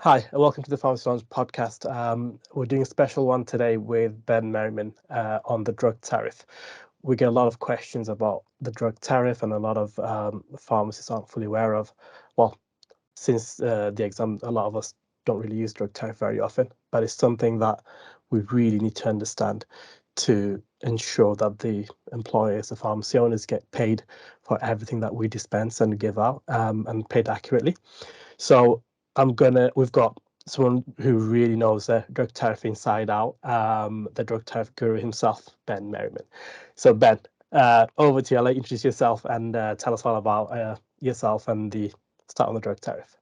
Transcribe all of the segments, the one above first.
Hi, and welcome to the Pharmacists podcast. We're doing a special one today with Ben Merriman on the drug tariff. We get a lot of questions about the drug tariff, and a lot of pharmacists aren't fully aware of. Well, since the exam, a lot of us don't really use drug tariff very often, but it's something that we really need to understand to ensure that the employers, the pharmacy owners, get paid for everything that we dispense and give out, and paid accurately. So we've got someone who really knows the drug tariff inside out, the drug tariff guru himself, Ben Merriman. So Ben, over to you. I'll let you introduce yourself and tell us all about yourself and the start on the drug tariff.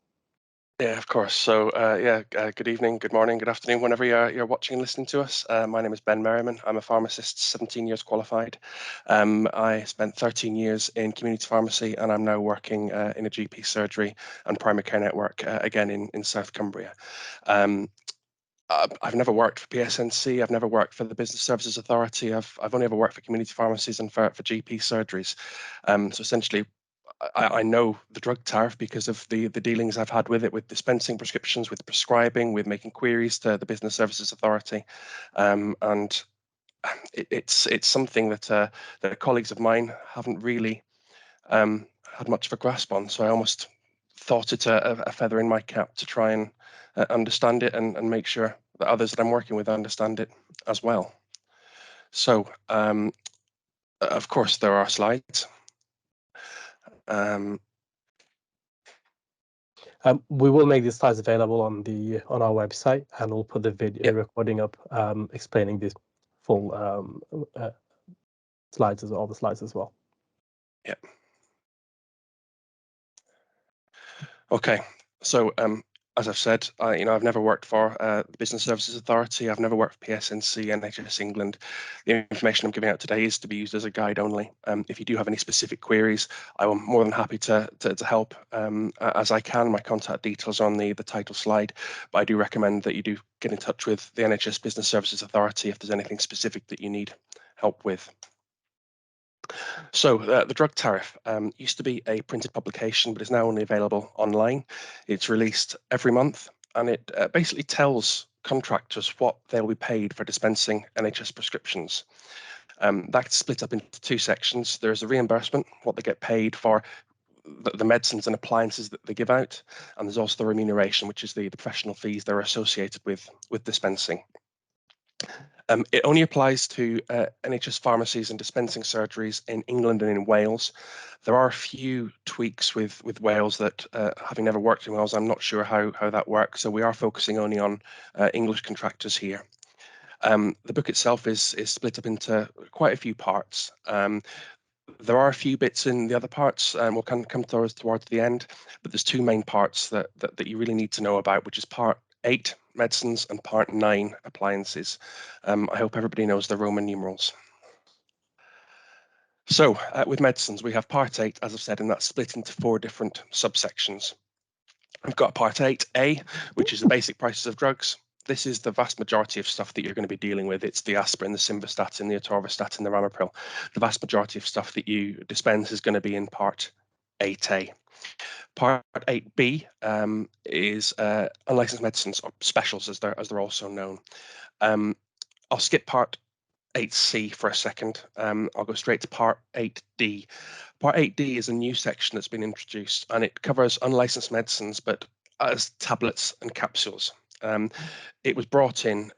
Yeah, of course. So, good evening, good morning, good afternoon, whenever you're watching and listening to us. My name is Ben Merriman. I'm a pharmacist, 17 years qualified. I spent 13 years in community pharmacy, and I'm now working in a GP surgery and primary care network, again in South Cumbria. I've never worked for PSNC. I've never worked for the Business Services Authority. I've only ever worked for community pharmacies and for GP surgeries. So essentially, I know the drug tariff because of the dealings I've had with it, with dispensing prescriptions, with prescribing, with making queries to the Business Services Authority, and it's something that colleagues of mine haven't really had much of a grasp on. So I almost thought it a feather in my cap to try and understand it and make sure that others that I'm working with understand it as well. So, of course, there are slides. We will make these slides available on our website, and we'll put the video Yep. recording up, explaining the full slides all the slides as well. Yep. Okay. So, as I've said, I've never worked for the Business Services Authority. I've never worked for PSNC, NHS England. The information I'm giving out today is to be used as a guide only. If you do have any specific queries, I'm more than happy to help as I can. My contact details are on the title slide, but I do recommend that you do get in touch with the NHS Business Services Authority if there's anything specific that you need help with. So the drug tariff used to be a printed publication, but is now only available online. It's released every month, and it basically tells contractors what they'll be paid for dispensing NHS prescriptions. That's split up into two sections. There's a reimbursement, what they get paid for the medicines and appliances that they give out, and there's also the remuneration, which is the professional fees that are associated with dispensing. It only applies to NHS pharmacies and dispensing surgeries in England and in Wales. There are a few tweaks with Wales that, having never worked in Wales, I'm not sure how that works. So we are focusing only on English contractors here. The book itself is split up into quite a few parts. There are a few bits in the other parts, and we'll come towards the end. But there's two main parts that you really need to know about, which is part 8, medicines, and part 9, appliances. I hope everybody knows the Roman numerals. So with medicines, we have part 8, as I've said, and that's split into 4 different subsections. We've got part 8A, which is the basic prices of drugs. This is the vast majority of stuff that you're going to be dealing with. It's the aspirin, the simvastatin, the atorvastatin, the ramipril. The vast majority of stuff that you dispense is going to be in part 8A. Part 8B is unlicensed medicines, or specials as they're also known. I'll skip part 8C for a second. I'll go straight to part 8D. Part 8D is a new section that's been introduced, and it covers unlicensed medicines, but as tablets and capsules. It was brought in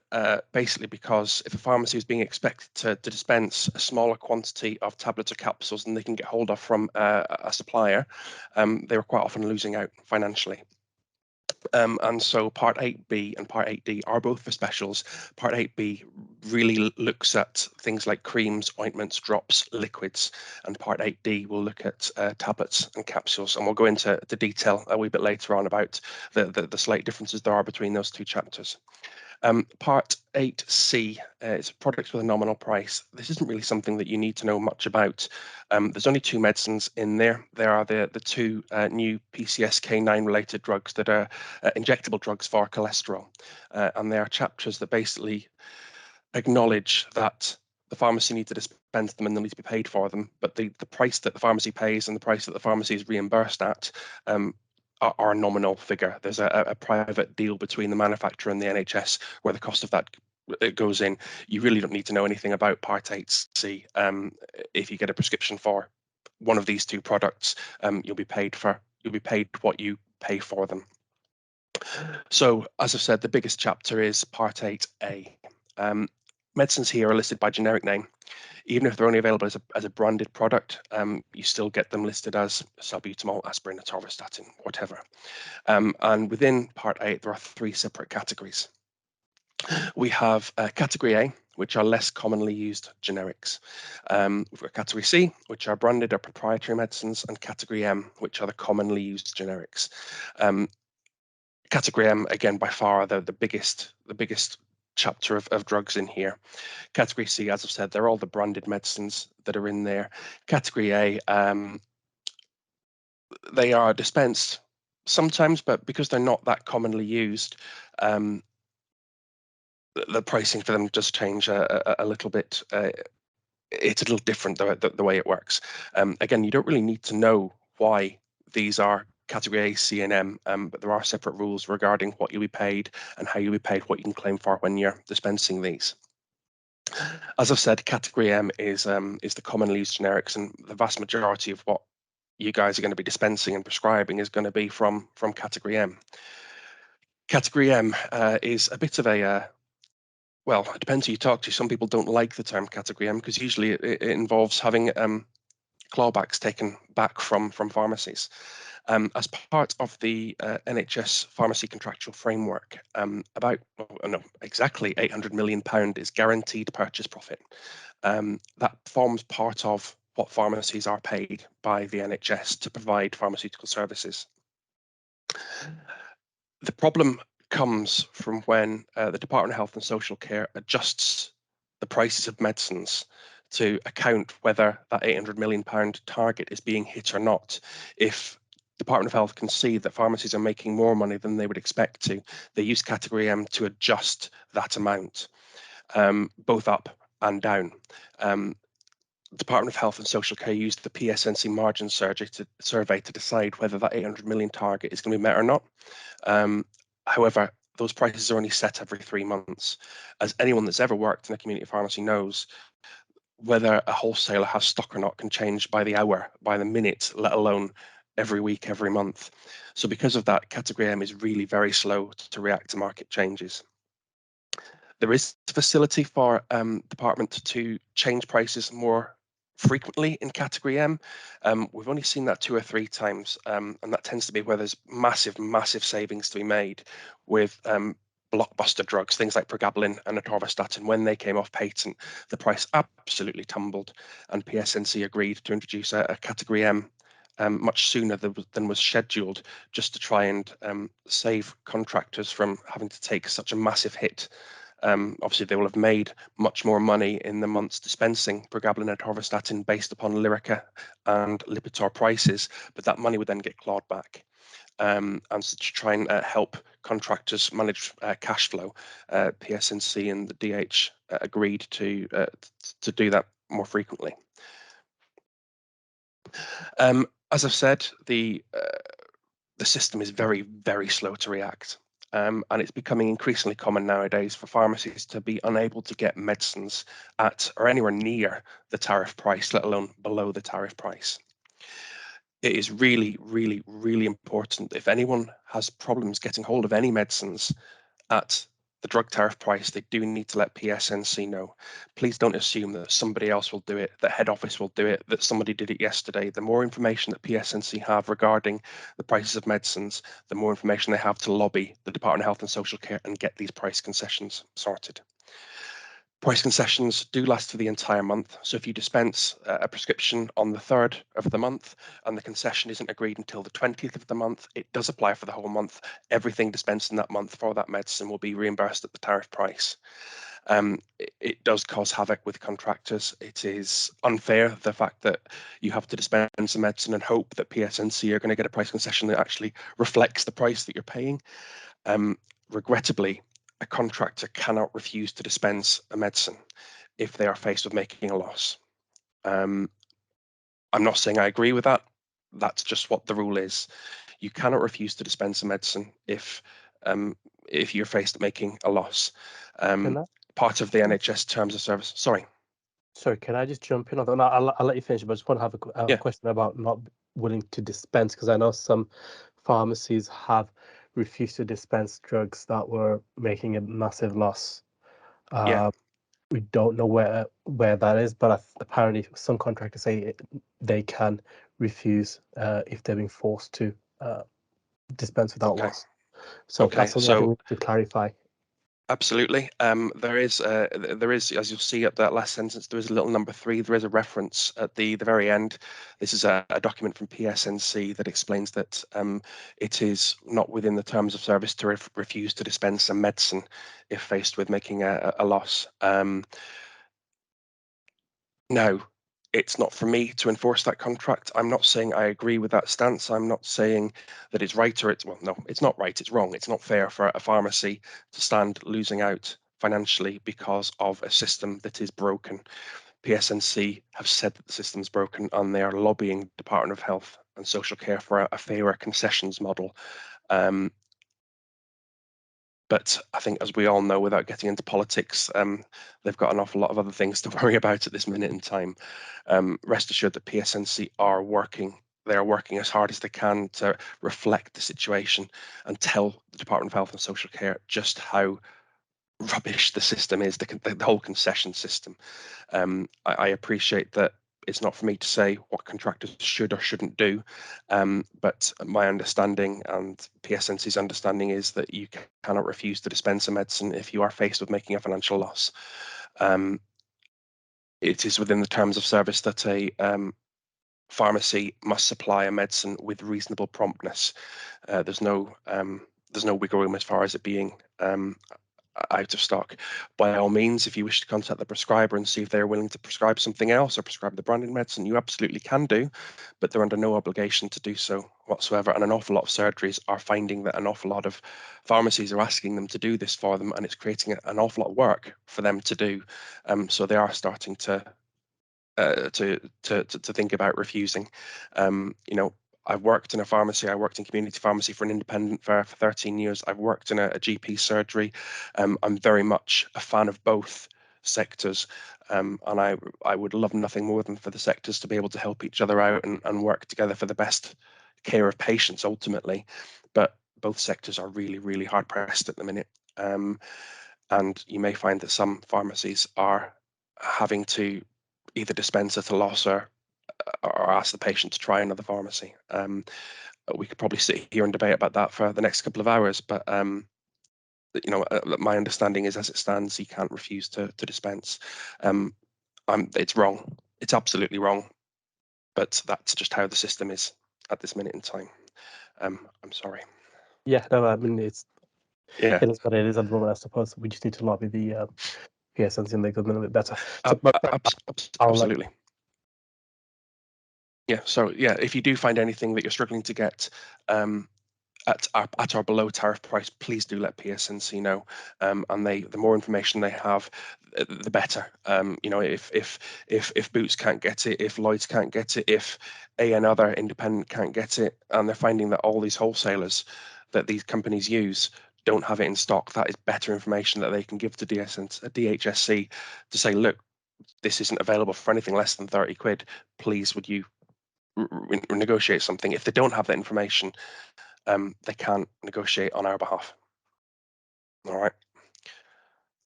basically because if a pharmacy is being expected to dispense a smaller quantity of tablets or capsules than they can get hold of from a supplier, they were quite often losing out financially. And so part 8B and part 8D are both for specials. Part 8B really looks at things like creams, ointments, drops, liquids, and part 8D will look at tablets and capsules. And we'll go into the detail a wee bit later on about the slight differences there are between those two chapters. Part 8C is products with a nominal price. This isn't really something that you need to know much about. There's only 2 medicines in there. There are the 2 new PCSK9 related drugs that are injectable drugs for cholesterol. And there are chapters that basically acknowledge that the pharmacy needs to dispense them and they need to be paid for them. But the price that the pharmacy pays and the price that the pharmacy is reimbursed at are a nominal figure. There's a private deal between the manufacturer and the NHS where the cost of that it goes in. You really don't need to know anything about Part 8C. If you get a prescription for one of these two products, you'll be paid what you pay for them. So, as I've said, the biggest chapter is Part 8A. Medicines here are listed by generic name. Even if they're only available as a branded product, you still get them listed as salbutamol, aspirin, atorvastatin, whatever. And within Part 8, there are 3 separate categories. We have Category A, which are less commonly used generics. We've got Category C, which are branded or proprietary medicines, and Category M, which are the commonly used generics. Category M, again, by far the biggest chapter of drugs in here. Category C, as I've said, they're all the branded medicines that are in there. Category A, they are dispensed sometimes, but because they're not that commonly used, the pricing for them does change a little bit. It's a little different the way it works. Again, you don't really need to know why these are Category A, C, and M, but there are separate rules regarding what you'll be paid and how you'll be paid, what you can claim for when you're dispensing these. As I've said, Category M is the commonly used generics, and the vast majority of what you guys are going to be dispensing and prescribing is going to be from Category M. Category M is a bit of a well, it depends who you talk to. Some people don't like the term Category M because usually it involves having clawbacks taken back from pharmacies. As part of the NHS pharmacy contractual framework, exactly £800 million is guaranteed purchase profit. That forms part of what pharmacies are paid by the NHS to provide pharmaceutical services. The problem comes from when the Department of Health and Social Care adjusts the prices of medicines to account whether that £800 million target is being hit or not. If Department of Health can see that pharmacies are making more money than they would expect to, they use Category M to adjust that amount, both up and down. Department of Health and Social Care used the PSNC margin survey to decide whether that 800 million target is going to be met or not. However, those prices are only set every 3 months. As anyone that's ever worked in a community pharmacy knows, whether a wholesaler has stock or not can change by the hour, by the minute, let alone every week, every month. So because of that, Category M is really very slow to react to market changes. There is a facility for department to change prices more frequently in Category M. We've only seen that 2 or 3 times, and that tends to be where there's massive savings to be made with blockbuster drugs, things like pregabalin and atorvastatin. When they came off patent, the price absolutely tumbled, and PSNC agreed to introduce a Category M much sooner than was scheduled, just to try and save contractors from having to take such a massive hit. Obviously, they will have made much more money in the months dispensing pregabalin and atorvastatin based upon Lyrica and Lipitor prices, but that money would then get clawed back. And so to try and help contractors manage cash flow, PSNC and the DH agreed to do that more frequently. As I've said, the system is very slow to react. And it's becoming increasingly common nowadays for pharmacies to be unable to get medicines at or anywhere near the tariff price, let alone below the tariff price. It is really important. If anyone has problems getting hold of any medicines at the drug tariff price, they do need to let PSNC know. Please don't assume that somebody else will do it, that head office will do it, that somebody did it yesterday. The more information that PSNC have regarding the prices of medicines, the more information they have to lobby the Department of Health and Social Care and get these price concessions sorted. Price concessions do last for the entire month. So if you dispense a prescription on the 3rd of the month and the concession isn't agreed until the 20th of the month, it does apply for the whole month. Everything dispensed in that month for that medicine will be reimbursed at the tariff price. It does cause havoc with contractors. It is unfair, the fact that you have to dispense a medicine and hope that PSNC are going to get a price concession that actually reflects the price that you're paying. Regrettably, a contractor cannot refuse to dispense a medicine if they are faced with making a loss. I'm not saying I agree with that. That's just what the rule is. You cannot refuse to dispense a medicine if you're faced with making a loss. Part of the NHS terms of service. Sorry. Sorry, can I just jump in on that? No, I'll let you finish, but I just want to have a question about not willing to dispense, because I know some pharmacies have refused to dispense drugs that were making a massive loss. We don't know where that is, but apparently some contractors say they can refuse if they're being forced to dispense without loss. So that's something I think we need to clarify. Absolutely. There is, as you'll see at that last sentence, there is a little number 3. There is a reference at the very end. This is a document from PSNC that explains that it is not within the terms of service to refuse to dispense a medicine if faced with making a loss. Now, it's not for me to enforce that contract. I'm not saying I agree with that stance. I'm not saying that it's right or no, it's not right. It's wrong. It's not fair for a pharmacy to stand losing out financially because of a system that is broken. PSNC have said that the system's broken, and they are lobbying Department of Health and Social Care for a fairer concessions model. But I think, as we all know, without getting into politics, they've got an awful lot of other things to worry about at this minute in time. Rest assured that PSNC are working. They are working as hard as they can to reflect the situation and tell the Department of Health and Social Care just how rubbish the system is, the whole concession system. I appreciate that it's not for me to say what contractors should or shouldn't do, but my understanding and PSNC's understanding is that you cannot refuse to dispense a medicine if you are faced with making a financial loss. It is within the terms of service that a pharmacy must supply a medicine with reasonable promptness. There's no wiggle room as far as it being out of stock. By all means, if you wish to contact the prescriber and see if they're willing to prescribe something else or prescribe the branded medicine, you absolutely can do, but they're under no obligation to do so whatsoever. And an awful lot of surgeries are finding that an awful lot of pharmacies are asking them to do this for them, and it's creating an awful lot of work for them to do. So they are starting to think about refusing. I've worked in a pharmacy. I worked in community pharmacy for an independent for 13 years. I've worked in a GP surgery. I'm very much a fan of both sectors, and I would love nothing more than for the sectors to be able to help each other out and work together for the best care of patients ultimately. But both sectors are really, really hard pressed at the minute, and you may find that some pharmacies are having to either dispense at a loss or ask the patient to try another pharmacy. We could probably sit here and debate about that for the next couple of hours, but my understanding is, as it stands, you can't refuse to dispense. It's wrong. It's absolutely wrong, but that's just how the system is at this minute in time. I'm sorry. Yeah, no, I mean it is what it is at the moment. I suppose we just need to lobby the PSNC and make them a little bit better. So, absolutely. Yeah. So yeah, if you do find anything that you're struggling to get at our below tariff price, please do let PSNC know. And the more information they have, the better. If Boots can't get it, if Lloyd's can't get it, if another independent can't get it, and they're finding that all these wholesalers that these companies use don't have it in stock, that is better information that they can give to DHSC to say, look, this isn't available for anything less than 30 quid. Please, would you negotiate something? If they don't have that information, they can't negotiate on our behalf. All right.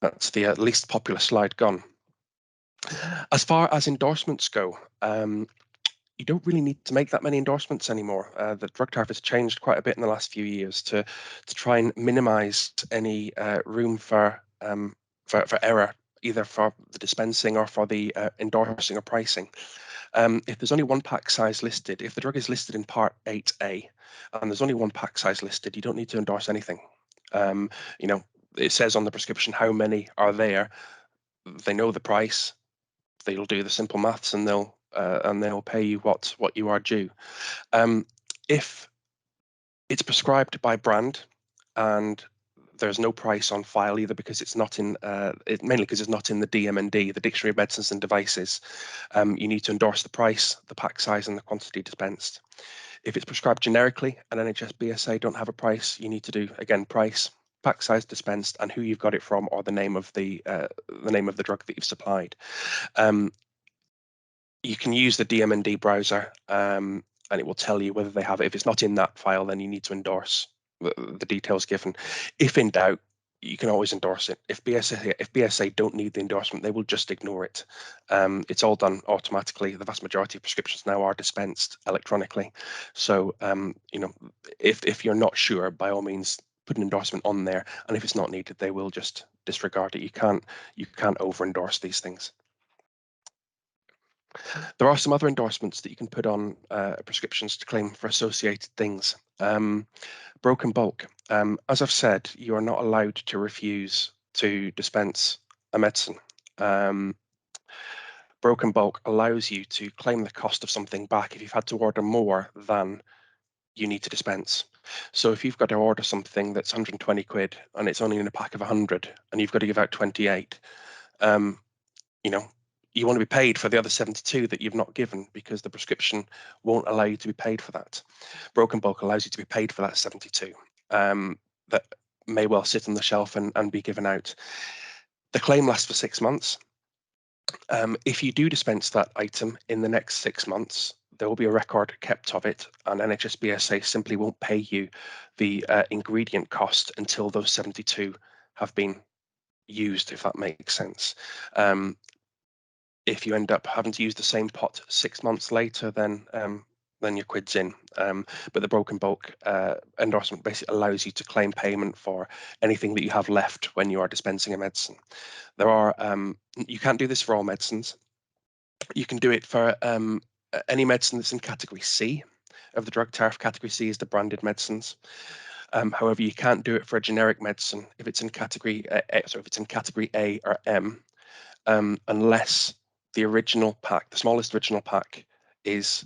That's the least popular slide gone. As far as endorsements go, you don't really need to make that many endorsements anymore. The drug tariff has changed quite a bit in the last few years to try and minimise any room for error, either for the dispensing or for the endorsing or pricing. If there's only one pack size listed, if the drug is listed in Part 8A and there's only one pack size listed, you don't need to endorse anything. It says on the prescription how many are there. They know the price. They'll do the simple maths and they'll pay you what you are due. If it's prescribed by brand and there's no price on file either, because it's not in mainly because it's not in the DMND, the Dictionary of Medicines and Devices. You need to endorse the price, the pack size, and the quantity dispensed. If it's prescribed generically and NHS BSA don't have a price, you need to do, again, price, pack size dispensed, and who you've got it from, or the name of the drug that you've supplied. You can use the DMND browser, and it will tell you whether they have it. If it's not in that file, then you need to endorse the details given. If in doubt, you can always endorse it. If BSA don't need the endorsement, they will just ignore it. It's all done automatically. The vast majority of prescriptions now are dispensed electronically. So if you're not sure, by all means, put an endorsement on there. And if it's not needed, they will just disregard it. You can't over endorse these things. There are some other endorsements that you can put on prescriptions to claim for associated things. Broken bulk. As I've said, you are not allowed to refuse to dispense a medicine. Broken bulk allows you to claim the cost of something back if you've had to order more than you need to dispense. So if you've got to order something that's 120 quid and it's only in a pack of 100 and you've got to give out 28, you want to be paid for the other 72 that you've not given, because the prescription won't allow you to be paid for that. Broken bulk allows you to be paid for that 72 that may well sit on the shelf and be given out. The claim lasts for 6 months. If you do dispense that item in the next 6 months, there will be a record kept of it, and NHS BSA simply won't pay you the ingredient cost until those 72 have been used, if that makes sense. If you end up having to use the same pot 6 months later, then your quid's in. But the broken bulk endorsement basically allows you to claim payment for anything that you have left when you are dispensing a medicine. You can't do this for all medicines. You can do it for any medicine that's in category C of the drug tariff. Category C is the branded medicines. However, you can't do it for a generic medicine if it's in category A or M, unless the original pack, the smallest original pack, is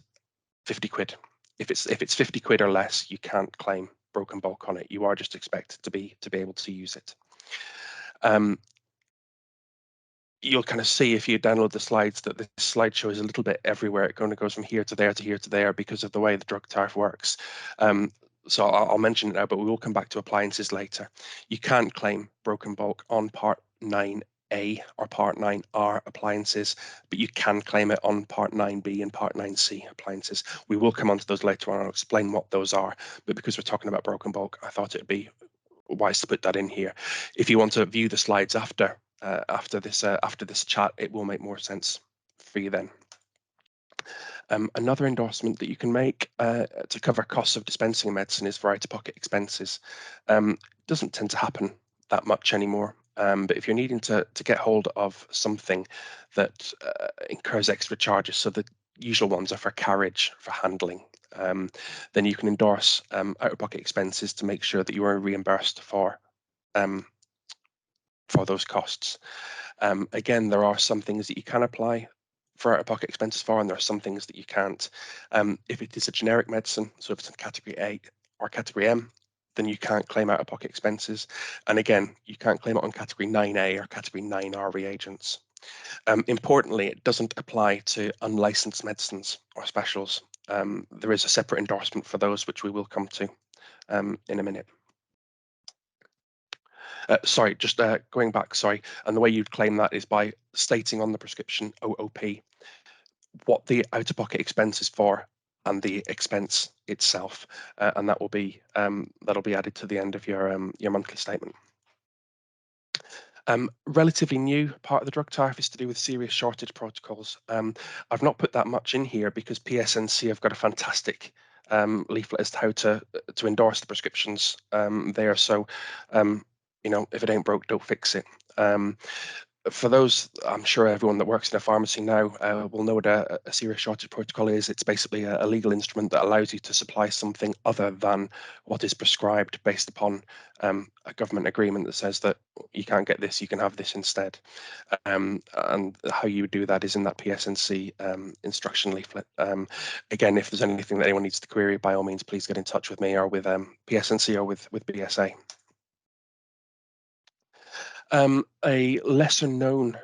50 quid. If it's 50 quid or less, you can't claim broken bulk on it. You are just expected to be able to use it. You'll kind of see if you download the slides that this slideshow is a little bit everywhere. It kind of goes from here to there to here to there because of the way the drug tariff works. So I'll mention it now, but we will come back to appliances later. You can't claim broken bulk on Part 9A or Part 9R appliances, but you can claim it on Part 9B and Part 9C appliances. We will come on to those later on. I'll explain what those are, but because we're talking about broken bulk, I thought it'd be wise to put that in here. If you want to view the slides after this chat, it will make more sense for you then. Another endorsement that you can make to cover costs of dispensing a medicine is for out-of-pocket expenses. Doesn't tend to happen that much anymore, but if you're needing to get hold of something that incurs extra charges, so the usual ones are for carriage, for handling, then you can endorse out-of-pocket expenses to make sure that you are reimbursed for those costs. Again, there are some things that you can apply for out-of-pocket expenses for, and there are some things that you can't. If it is a generic medicine, so if it's in category A or category M, then you can't claim out-of-pocket expenses. And again, you can't claim it on category 9A or category 9R reagents. Importantly, it doesn't apply to unlicensed medicines or specials. There is a separate endorsement for those, which we will come to in a minute. Sorry, just going back, sorry. And the way you'd claim that is by stating on the prescription OOP what the out-of-pocket expense is for and the expense itself, and that will be that'll be added to the end of your monthly statement. Relatively new part of the drug tariff is to do with serious shortage protocols. I've not put that much in here because PSNC have got a fantastic leaflet as to how to endorse the prescriptions there. So if it ain't broke, don't fix it. For those, I'm sure everyone that works in a pharmacy now will know what a serious shortage protocol is. It's basically a legal instrument that allows you to supply something other than what is prescribed based upon a government agreement that says that you can't get this, you can have this instead. And how you would do that is in that PSNC instruction leaflet. Again, if there's anything that anyone needs to query, by all means, please get in touch with me or with PSNC or with BSA. A lesser known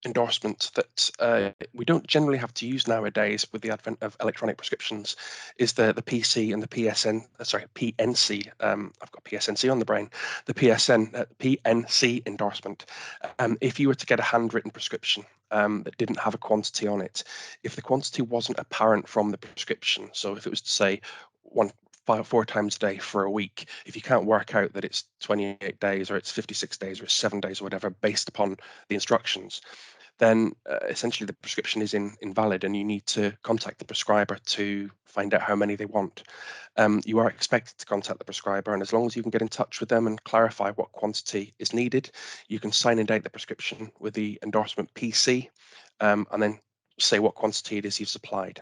endorsement that we don't generally have to use nowadays with the advent of electronic prescriptions is the PC and the PNC. I've got PSNC on the brain. The PNC endorsement. If you were to get a handwritten prescription that didn't have a quantity on it, if the quantity wasn't apparent from the prescription, so if it was to say 4 times a day for a week, if you can't work out that it's 28 days or it's 56 days or it's 7 days or whatever based upon the instructions, then essentially the prescription is invalid and you need to contact the prescriber to find out how many they want. You are expected to contact the prescriber, and as long as you can get in touch with them and clarify what quantity is needed, you can sign and date the prescription with the endorsement PC, and then say what quantity it is you've supplied.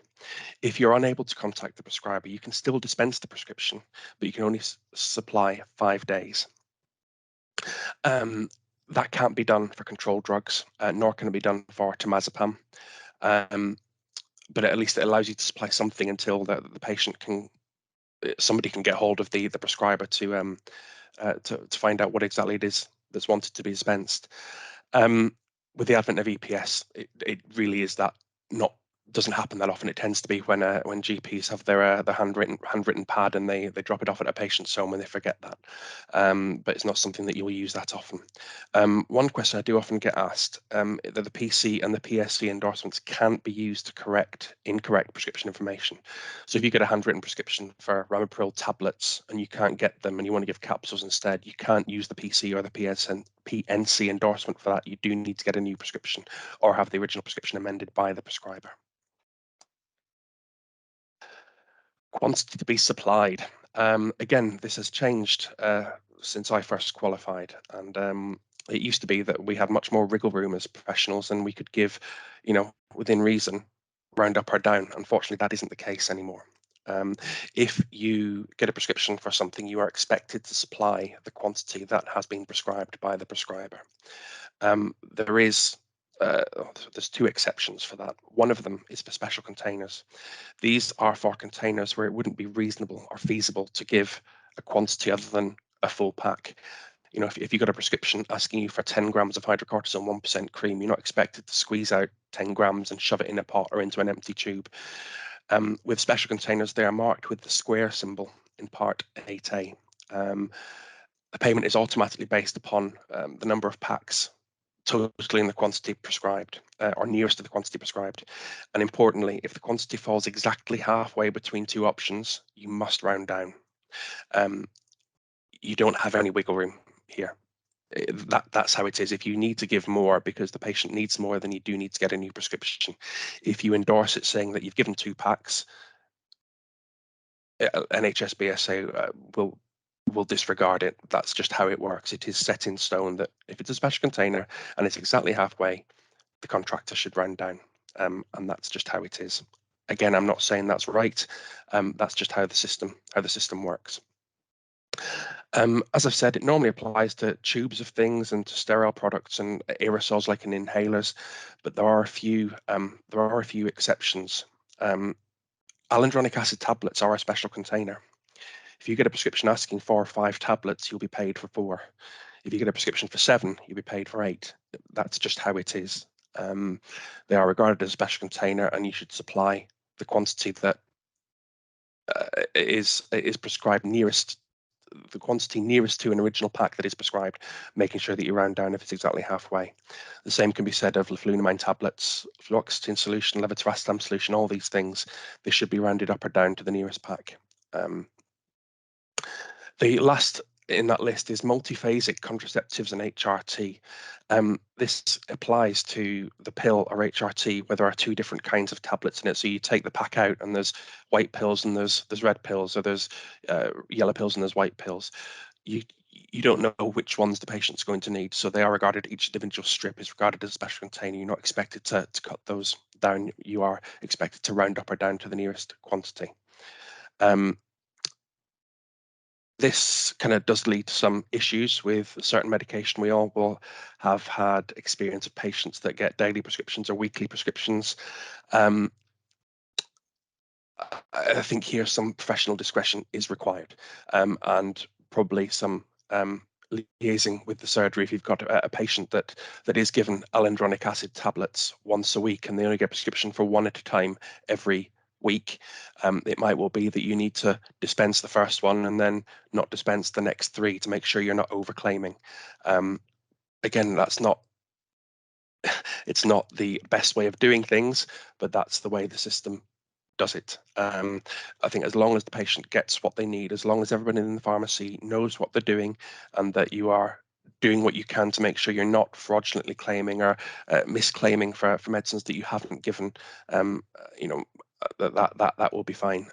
If you're unable to contact the prescriber, you can still dispense the prescription, but you can only supply 5 days. That can't be done for controlled drugs, nor can it be done for temazepam. But at least it allows you to supply something until the patient somebody can get hold of the prescriber to find out what exactly it is that's wanted to be dispensed. With the advent of EPS, it really is that doesn't happen that often. It tends to be when GPs have their handwritten pad and they drop it off at a patient's home and they forget that. But it's not something that you'll use that often. One question I do often get asked, that the PC and the PSV endorsements can't be used to correct incorrect prescription information. So if you get a handwritten prescription for ramipril tablets and you can't get them and you want to give capsules instead, you can't use the PC or the PNC endorsement for that. You do need to get a new prescription or have the original prescription amended by the prescriber. Quantity to be supplied. Again, this has changed since I first qualified, and it used to be that we had much more wriggle room as professionals, and we could give, within reason, round up or down. Unfortunately, that isn't the case anymore. If you get a prescription for something, you are expected to supply the quantity that has been prescribed by the prescriber. There's 2 exceptions for that. One of them is for special containers. These are for containers where it wouldn't be reasonable or feasible to give a quantity other than a full pack. If you got a prescription asking you for 10 grams of hydrocortisone 1% cream, you're not expected to squeeze out 10 grams and shove it in a pot or into an empty tube. With special containers, they are marked with the square symbol in part 8A. The payment is automatically based upon the number of packs totaling the quantity prescribed, or nearest to the quantity prescribed. And importantly, if the quantity falls exactly halfway between 2 options, you must round down. You don't have any wiggle room here. That's how it is. If you need to give more because the patient needs more, then you do need to get a new prescription. If you endorse it saying that you've given 2 packs, NHS BSA will disregard it. That's just how it works. It is set in stone that if it's a special container and it's exactly halfway, the contractor should round down, and that's just how it is. Again, I'm not saying that's right. That's just how the system works. As I've said, it normally applies to tubes of things and to sterile products and aerosols like in inhalers, but there are a few exceptions. Alendronic acid tablets are a special container. If you get a prescription asking for 5 tablets, you'll be paid for 4. If you get a prescription for 7, you'll be paid for 8. That's just how it is. They are regarded as a special container, and you should supply the quantity that is prescribed the quantity nearest to an original pack that is prescribed, making sure that you round down if it's exactly halfway. The same can be said of leflunomide tablets, fluoxetine solution, levetiracetam solution, all these things. They should be rounded up or down to the nearest pack. The last in that list is multiphasic contraceptives and HRT. This applies to the pill or HRT where there are 2 different kinds of tablets in it. So you take the pack out and there's white pills and there's red pills, or there's yellow pills and there's white pills. You don't know which ones the patient's going to need. So they are regarded, each individual strip is regarded as a special container. You're not expected to cut those down. You are expected to round up or down to the nearest quantity. This kind of does lead to some issues with certain medication. We all will have had experience of patients that get daily prescriptions or weekly prescriptions. I think here some professional discretion is required, and probably some liaising with the surgery. If you've got a patient that is given alendronic acid tablets once a week and they only get prescription for one at a time every week, it might well be that you need to dispense the first one and then not dispense the next three to make sure you're not overclaiming. Again, it's not the best way of doing things, but that's the way the system does it. I think as long as the patient gets what they need, as long as everybody in the pharmacy knows what they're doing, and that you are doing what you can to make sure you're not fraudulently claiming or misclaiming for medicines that you haven't given, that will be fine.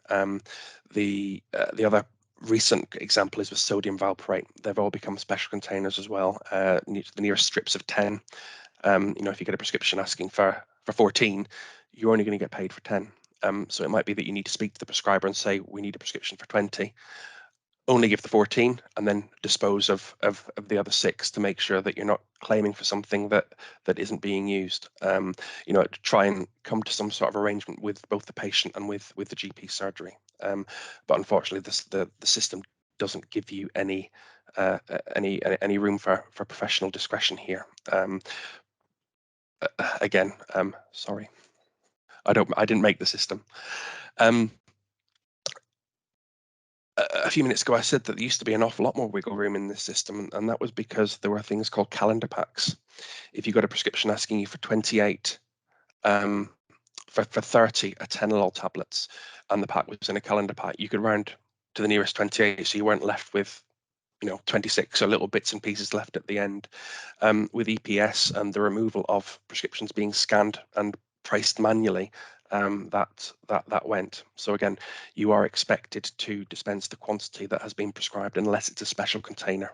The other recent example is with sodium valproate. They've all become special containers as well, the nearest strips of 10. If you get a prescription asking for 14, you're only going to get paid for 10. So it might be that you need to speak to the prescriber and say, we need a prescription for 20, only give the 14 and then dispose of the other 6 to make sure that you're not claiming for something that isn't being used. Try and come to some sort of arrangement with both the patient and with the GP surgery. But unfortunately, the system doesn't give you any room for professional discretion here. Again, sorry, I didn't make the system. A few minutes ago, I said that there used to be an awful lot more wiggle room in this system, and that was because there were things called calendar packs. If you got a prescription asking you for 28, for 30 atenolol tablets, and the pack was in a calendar pack, you could round to the nearest 28, so you weren't left with 26 or little bits and pieces left at the end. With EPS and the removal of prescriptions being scanned and priced manually, that went. So again, you are expected to dispense the quantity that has been prescribed unless it's a special container.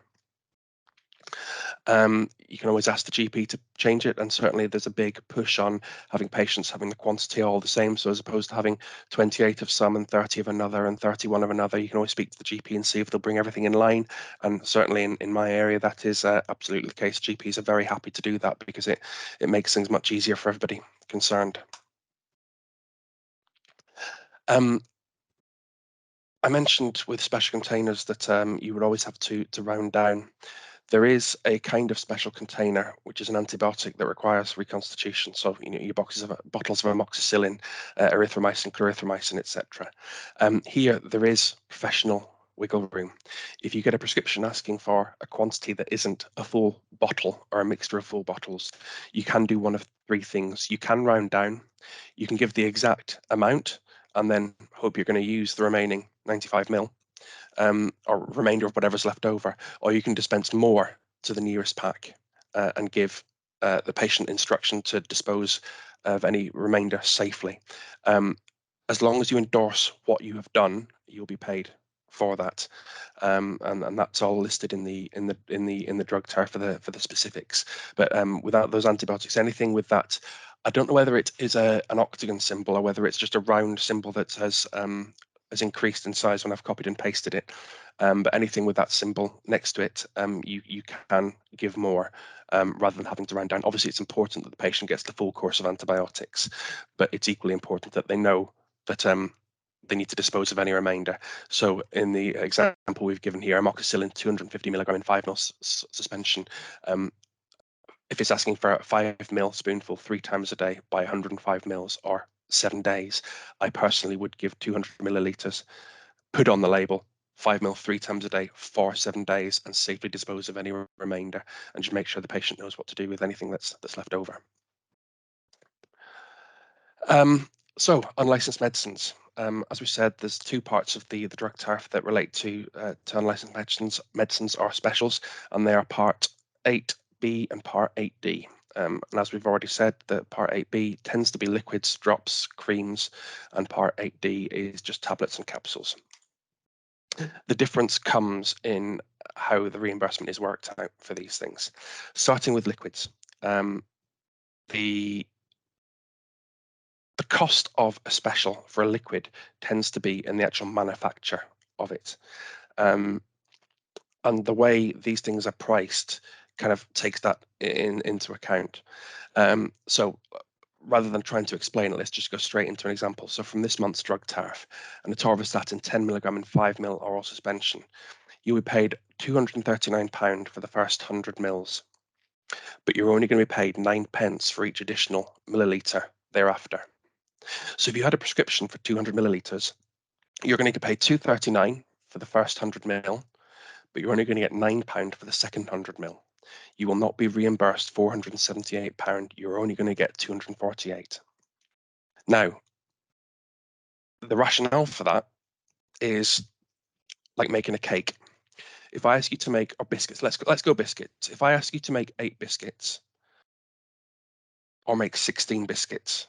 You can always ask the GP to change it, and certainly there's a big push on having patients having the quantity all the same. So as opposed to having 28 of some and 30 of another and 31 of another, you can always speak to the GP and see if they'll bring everything in line. And certainly in my area, that is absolutely the case. GPs are very happy to do that because it makes things much easier for everybody concerned. I mentioned with special containers that you would always have to round down. There is a kind of special container, which is an antibiotic that requires reconstitution. So, your bottles of amoxicillin, erythromycin, clarithromycin, etc. Here, there is professional wiggle room. If you get a prescription asking for a quantity that isn't a full bottle or a mixture of full bottles, you can do one of 3 things. You can round down, you can give the exact amount, and then hope you're going to use the remaining 95 ml. Or remainder of whatever's left over, or you can dispense more to the nearest pack and give the patient instruction to dispose of any remainder safely. As long as you endorse what you have done, you'll be paid for that, and that's all listed in the drug tariff for the specifics. But without those antibiotics, anything with that, I don't know whether it is an octagon symbol or whether it's just a round symbol that has increased in size when I've copied and pasted it. But anything with that symbol next to it, you can give more rather than having to round down. Obviously, it's important that the patient gets the full course of antibiotics, but it's equally important that they know that they need to dispose of any remainder. So in the example we've given here, amoxicillin 250 milligram in 5 ml suspension, if it's asking for a 5 ml spoonful 3 times a day by 105 mils or 7 days, I personally would give 200 millilitres, put on the label, 5 ml 3 times a day for 7 days, and safely dispose of any remainder, and just make sure the patient knows what to do with anything that's left over. So unlicensed medicines. As we said, there's 2 parts of the drug tariff that relate to unlicensed medicines or specials, and they are Part 8B and Part 8D. And as we've already said, the Part 8B tends to be liquids, drops, creams, and Part 8D is just tablets and capsules. The difference comes in how the reimbursement is worked out for these things. Starting with liquids, the cost of a special for a liquid tends to be in the actual manufacture of it. And the way these things are priced kind of takes that into account. So rather than trying to explain it, let's just go straight into an example. So from this month's drug tariff, an atorvastatin 10 milligram and 5 ml oral suspension, you will be paid £239 for the first 100 mils, but you're only going to be paid 9 pence for each additional milliliter thereafter. So if you had a prescription for 200 millilitres, you're going to pay £2.39 for the first 100 ml, but you're only going to get £9 for the second 100 ml. You will not be reimbursed £478. You're only going to get £248. Now, the rationale for that is like making a cake. If I ask you to make, or biscuits, let's go biscuits. If I ask you to make 8 biscuits or make 16 biscuits,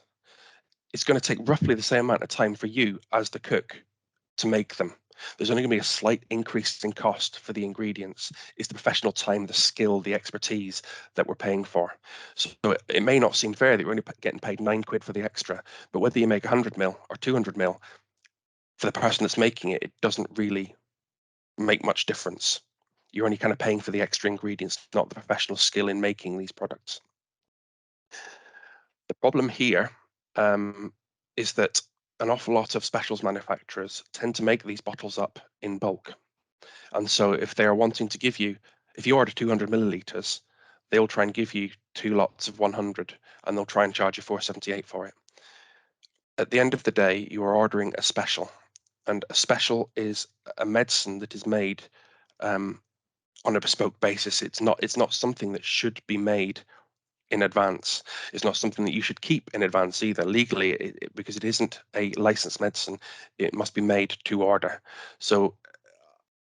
it's going to take roughly the same amount of time for you as the cook to make them. There's only going to be a slight increase in cost for the ingredients. It's the professional time, the skill, the expertise that we're paying for. So it may not seem fair that you're only getting paid £9 for the extra, but whether you make 100 mil or 200 mil, for the person that's making it, it doesn't really make much difference. You're only kind of paying for the extra ingredients, not the professional skill in making these products. The problem here is that an awful lot of specials manufacturers tend to make these bottles up in bulk. And so if they are wanting to give you, if you order 200 millilitres, they'll try and give you 2 lots of 100 and they'll try and charge you $478 for it. At the end of the day, you are ordering a special, and a special is a medicine that is made on a bespoke basis. It's not something that should be made in advance. It's not something that you should keep in advance either. Legally, because it isn't a licensed medicine, it must be made to order. So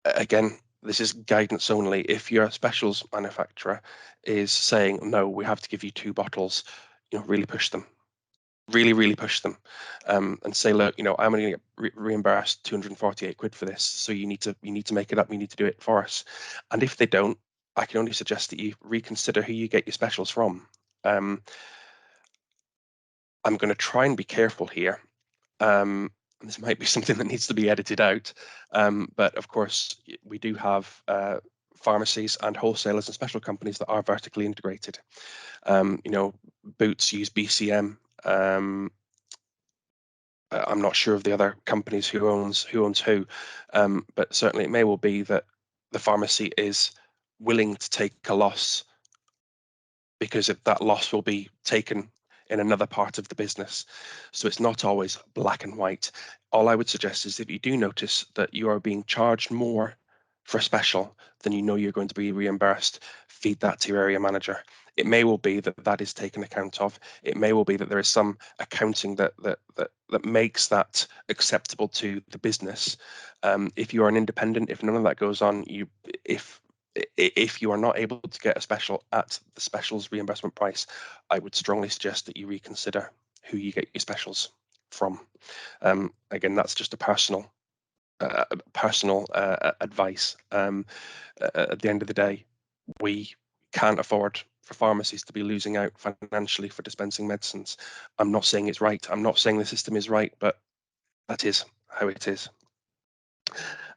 again, this is guidance only. If your specials manufacturer is saying, no, we have to give you 2 bottles, really push them. Really push them, and say, look, I'm only going to get reimbursed 248 quid for this, so you need to make it up. You need to do it for us. And if they don't, I can only suggest that you reconsider who you get your specials from. I'm going to try and be careful here. This might be something that needs to be edited out, but of course we do have pharmacies and wholesalers and special companies that are vertically integrated. Boots use BCM. I'm not sure of the other companies who owns who, but certainly it may well be that the pharmacy is willing to take a loss because that loss will be taken in another part of the business. So it's not always black and white. All I would suggest is if you do notice that you are being charged more for a special than you know you're going to be reimbursed, feed that to your area manager. It may well be that that is taken account of. It may well be that there is some accounting that makes that acceptable to the business. If you are an independent, if none of that goes on, if you are not able to get a special at the specials reimbursement price, I would strongly suggest that you reconsider who you get your specials from. Again, that's just a personal advice. At the end of the day, we can't afford for pharmacies to be losing out financially for dispensing medicines. I'm not saying it's right. I'm not saying the system is right, but that is how it is.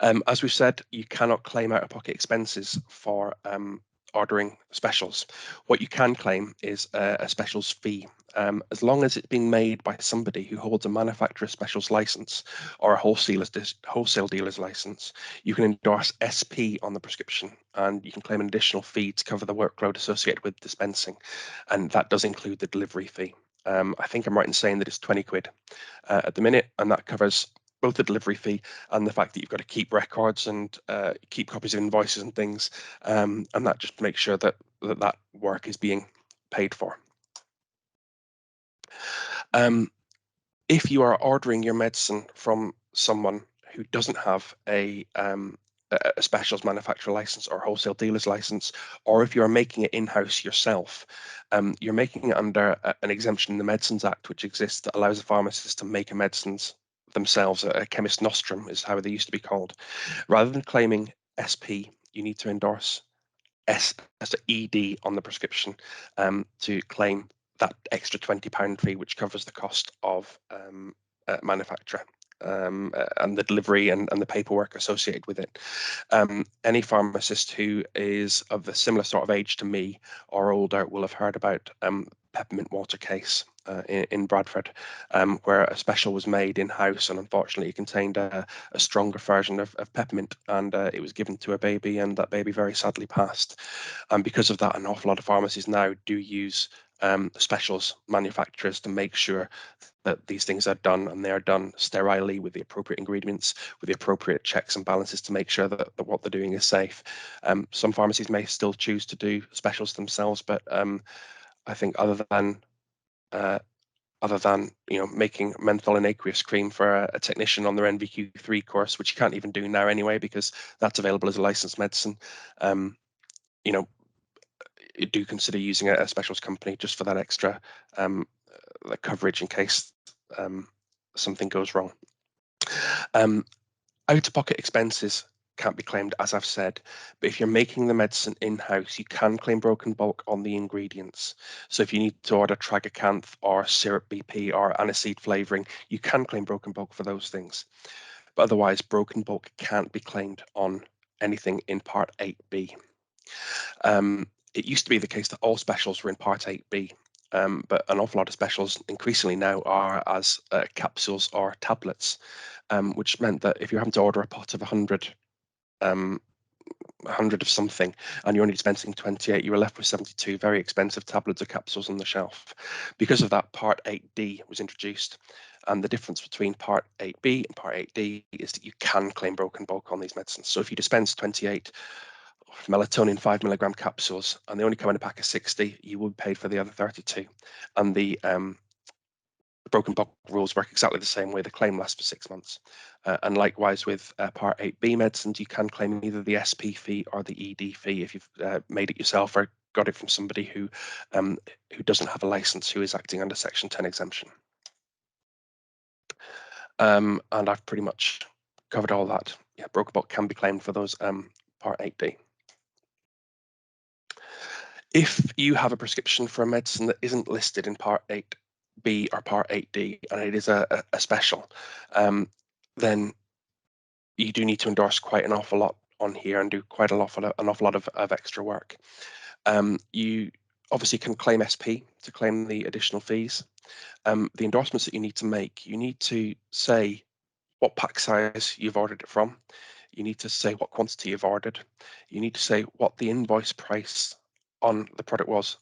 As we've said, you cannot claim out-of-pocket expenses for ordering specials. What you can claim is a specials fee. As long as it's being made by somebody who holds a manufacturer specials license or a wholesale dealer's license, you can endorse SP on the prescription and you can claim an additional fee to cover the workload associated with dispensing. And that does include the delivery fee. I think I'm right in saying that it's 20 quid at the minute, and that covers both the delivery fee and the fact that you've got to keep records and keep copies of invoices and things, and that just makes sure that work is being paid for. If you are ordering your medicine from someone who doesn't have a specials manufacturer license or wholesale dealer's license, or if you're making it in-house yourself, you're making it under an exemption in the Medicines Act, which exists that allows a pharmacist to make medicines themselves. A chemist nostrum is how they used to be called. Rather than claiming SP, you need to endorse ED on the prescription to claim that extra £20 fee, which covers the cost of manufacture and the delivery and the paperwork associated with it. Any pharmacist who is of a similar sort of age to me or older will have heard about peppermint water case. in Bradford, where a special was made in-house, and unfortunately it contained a stronger version of peppermint, and it was given to a baby, and that baby very sadly passed. And because of that, an awful lot of pharmacies now do use specials manufacturers to make sure that these things are done, and they are done sterilely with the appropriate ingredients, with the appropriate checks and balances to make sure that what they're doing is safe. Some pharmacies may still choose to do specials themselves, but I think other than making menthol and aqueous cream for a technician on their NVQ3 course, which you can't even do now anyway because that's available as a licensed medicine, you know, do consider using a specials company just for that extra coverage in case something goes wrong. Out-of-pocket expenses can't be claimed, as I've said, but if you're making the medicine in-house, you can claim broken bulk on the ingredients. So if you need to order tragacanth or syrup BP or aniseed flavouring, you can claim broken bulk for those things. But otherwise, broken bulk can't be claimed on anything in Part 8B. It used to be the case that all specials were in Part 8B, but an awful lot of specials increasingly now are as capsules or tablets, which meant that if you're having to order a pot of 100 of something and you're only dispensing 28, you were left with 72 very expensive tablets or capsules on the shelf. Because of that, Part 8D was introduced, and the difference between Part 8B and Part 8D is that you can claim broken bulk on these medicines. So if you dispense 28 melatonin 5 mg capsules and they only come in a pack of 60, you will be paid for the other 32. And the broken bulk rules work exactly the same way. The claim lasts for 6 months. And likewise with Part 8B medicines, you can claim either the SP fee or the ED fee if you've made it yourself or got it from somebody who doesn't have a license, who is acting under Section 10 exemption. And I've pretty much covered all that. Yeah, broken bulk can be claimed for those Part 8D. If you have a prescription for a medicine that isn't listed in Part 8B or Part 8D, and it is a special, then you do need to endorse quite an awful lot on here and do quite an awful lot of extra work. You obviously can claim SP to claim the additional fees. The endorsements that you need to make, you need to say what pack size you've ordered it from. You need to say what quantity you've ordered. You need to say what the invoice price on the product was.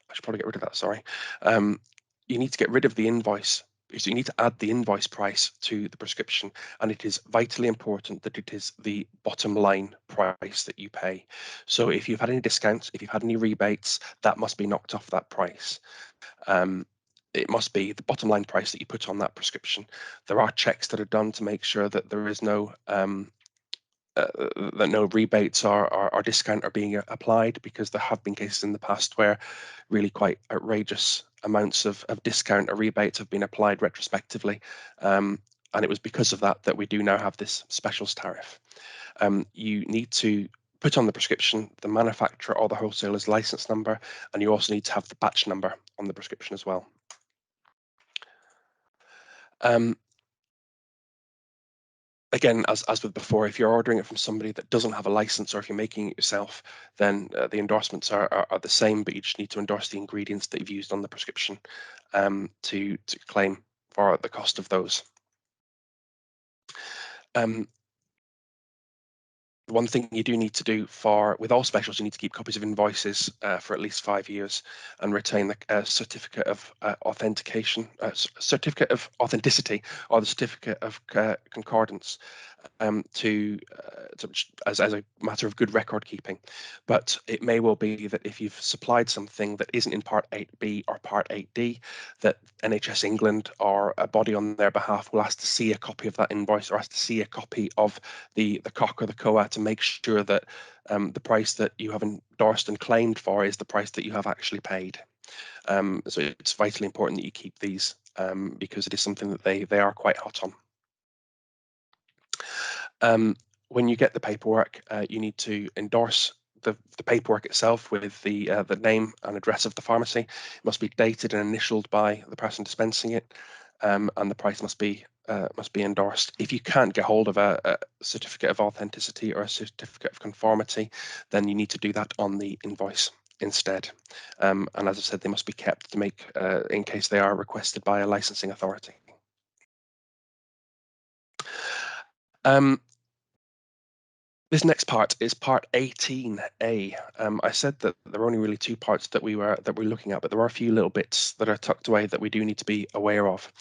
I should probably get rid of that, sorry. You need to get rid of the invoice. So you need to add the invoice price to the prescription, and it is vitally important that it is the bottom line price that you pay. So if you've had any discounts, if you've had any rebates, that must be knocked off that price. It must be the bottom line price that you put on that prescription. There are checks that are done to make sure that there is no that no rebates or discount are being applied, because there have been cases in the past where really quite outrageous amounts of discount or rebates have been applied retrospectively. And it was because of that that we do now have this specials tariff. You need to put on the prescription the manufacturer or the wholesaler's license number, and you also need to have the batch number on the prescription as well. Again, as with before, if you're ordering it from somebody that doesn't have a license, or if you're making it yourself, then the endorsements are the same, but you just need to endorse the ingredients that you've used on the prescription to claim for the cost of those. One thing you do need to do with all specials, you need to keep copies of invoices for at least 5 years and retain the certificate of authentication, certificate of authenticity, or the certificate of concordance as a matter of good record keeping. But it may well be that if you've supplied something that isn't in Part 8B or Part 8D, that NHS England or a body on their behalf will ask to see a copy of that invoice, or ask to see a copy of the COC or the COA to make sure that the price that you have endorsed and claimed for is the price that you have actually paid. So it's vitally important that you keep these because it is something that they are quite hot on. When you get the paperwork, you need to endorse the paperwork itself with the name and address of the pharmacy. It must be dated and initialed by the person dispensing it, and the price must be endorsed. If you can't get hold of a certificate of authenticity or a certificate of conformity, then you need to do that on the invoice. instead. And as I said, they must be kept to make in case they are requested by a licensing authority. This next part is part 18A. I said that there are only really two parts that we're looking at, but there are a few little bits that are tucked away that we do need to be aware of.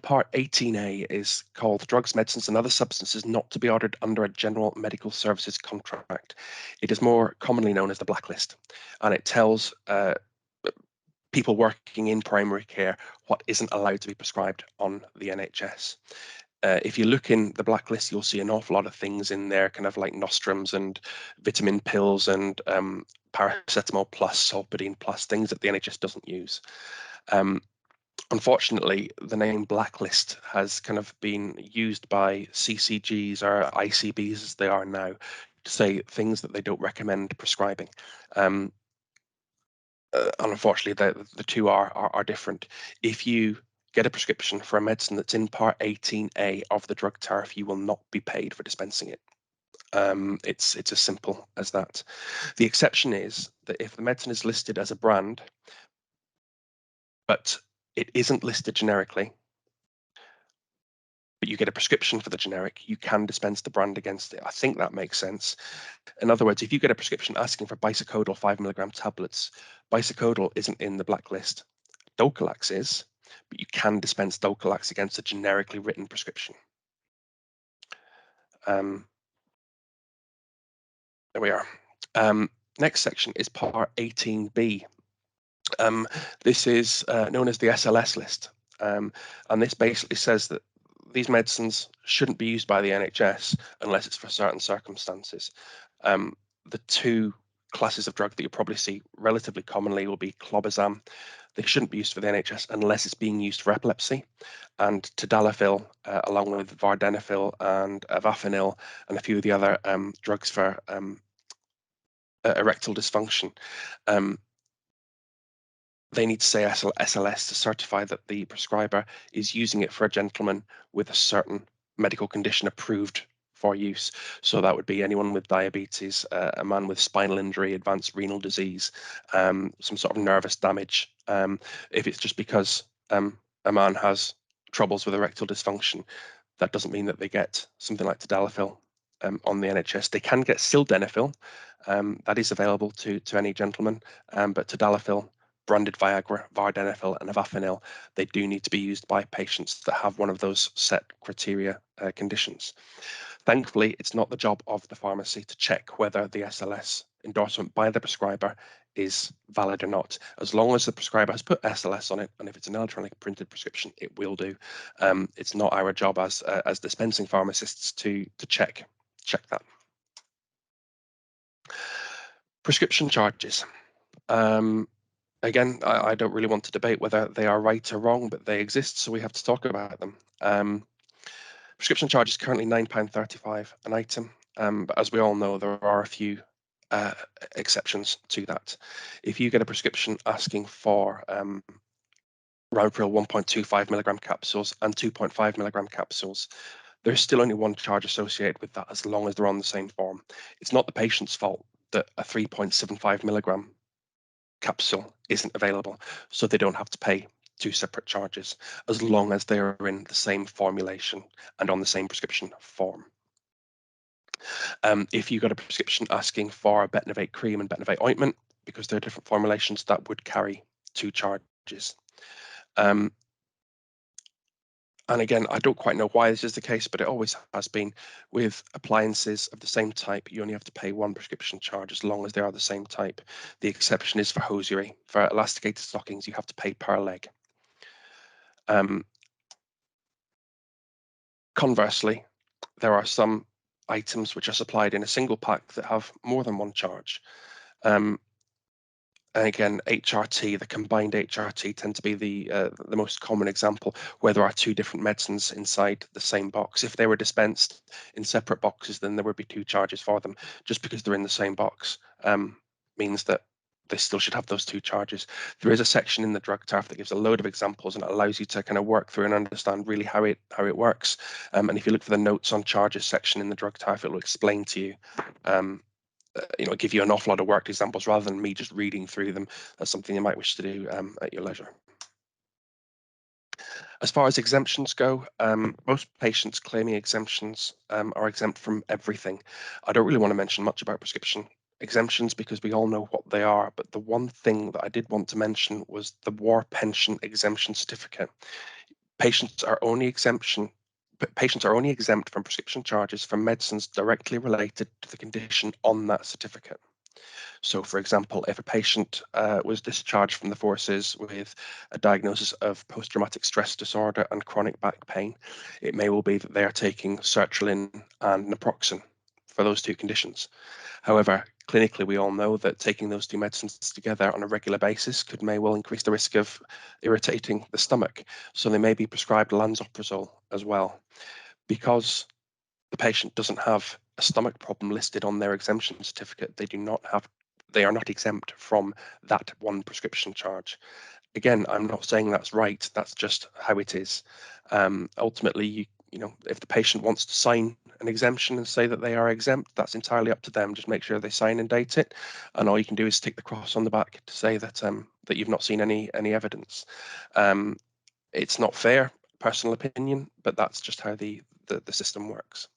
Part 18A is called Drugs, Medicines and Other Substances Not to be Ordered Under a General Medical Services Contract. It is more commonly known as the blacklist, and it tells people working in primary care what isn't allowed to be prescribed on the NHS. If you look in the blacklist, you'll see an awful lot of things in there, kind of like nostrums and vitamin pills and paracetamol plus, solpadeine plus, things that the NHS doesn't use. Unfortunately, the name blacklist has kind of been used by CCGs or ICBs as they are now to say things that they don't recommend prescribing. And unfortunately, the two are different. If you get a prescription for a medicine that's in Part 18A of the drug tariff, you will not be paid for dispensing it. It's as simple as that. The exception is that if the medicine is listed as a brand, but it isn't listed generically, but you get a prescription for the generic, you can dispense the brand against it. I think that makes sense. In other words, if you get a prescription asking for Bisacodal 5mg tablets, Bisacodal isn't in the blacklist. Dulcolax is, but you can dispense Dulcolax against a generically written prescription. There we are. Next section is Part 18B. This is known as the SLS list, and this basically says that these medicines shouldn't be used by the NHS unless it's for certain circumstances. The two classes of drug that you probably see relatively commonly will be clobazam. They shouldn't be used for the NHS unless it's being used for epilepsy, and tadalafil, along with vardenafil and avafenil, and a few of the other drugs for erectile dysfunction. They need to say SLS to certify that the prescriber is using it for a gentleman with a certain medical condition approved for use. So that would be anyone with diabetes, a man with spinal injury, advanced renal disease, some sort of nervous damage. If it's just because a man has troubles with erectile dysfunction, that doesn't mean that they get something like tadalafil on the NHS. They can get sildenafil, that is available to any gentleman, but tadalafil, branded Viagra, vardenafil, and avafenil, they do need to be used by patients that have one of those set criteria conditions. Thankfully, it's not the job of the pharmacy to check whether the SLS endorsement by the prescriber is valid or not. As long as the prescriber has put SLS on it, and if it's an electronic printed prescription, it will do. It's not our job as dispensing pharmacists to check that. Prescription charges. Again, I don't really want to debate whether they are right or wrong, but they exist, so we have to talk about them. Prescription charge is currently £9.35 an item, but as we all know, there are a few exceptions to that. If you get a prescription asking for Ramipril 1.25mg capsules and 2.5mg capsules, there's still only one charge associated with that as long as they're on the same form. It's not the patient's fault that a 3.75mg capsule isn't available, so they don't have to pay two separate charges as long as they are in the same formulation and on the same prescription form. If you got a prescription asking for Betnovate cream and Betnovate ointment, because they're different formulations, that would carry two charges. And again, I don't quite know why this is the case, but it always has been. With appliances of the same type, you only have to pay one prescription charge as long as they are the same type. The exception is for hosiery. For elasticated stockings, you have to pay per leg. Conversely, there are some items which are supplied in a single pack that have more than one charge. And again, HRT, the combined HRT, tend to be the most common example where there are two different medicines inside the same box. If they were dispensed in separate boxes, then there would be two charges for them. Just because they're in the same box means that they still should have those two charges. There is a section in the drug tariff that gives a load of examples and it allows you to kind of work through and understand really how it works. And if you look for the notes on charges section in the drug tariff, it will explain to you give you an awful lot of worked examples rather than me just reading through them. That's something you might wish to do at your leisure. As far as exemptions go, most patients claiming exemptions are exempt from everything. I don't really want to mention much about prescription exemptions because we all know what they are, but the one thing that I did want to mention was the War Pension Exemption Certificate. Patients are only exempt from prescription charges for medicines directly related to the condition on that certificate. So, for example, if a patient was discharged from the forces with a diagnosis of post-traumatic stress disorder and chronic back pain, it may well be that they are taking sertraline and naproxen for those two conditions. However, clinically, we all know that taking those two medicines together on a regular basis may well increase the risk of irritating the stomach. So they may be prescribed lansoprazole as well. Because the patient doesn't have a stomach problem listed on their exemption certificate, they are not exempt from that one prescription charge. Again, I'm not saying that's right, that's just how it is. Ultimately, if the patient wants to sign an exemption and say that they are exempt, that's entirely up to them. Just make sure they sign and date it, and all you can do is tick the cross on the back to say that that you've not seen any evidence. It's not fair, personal opinion, but that's just how the system works.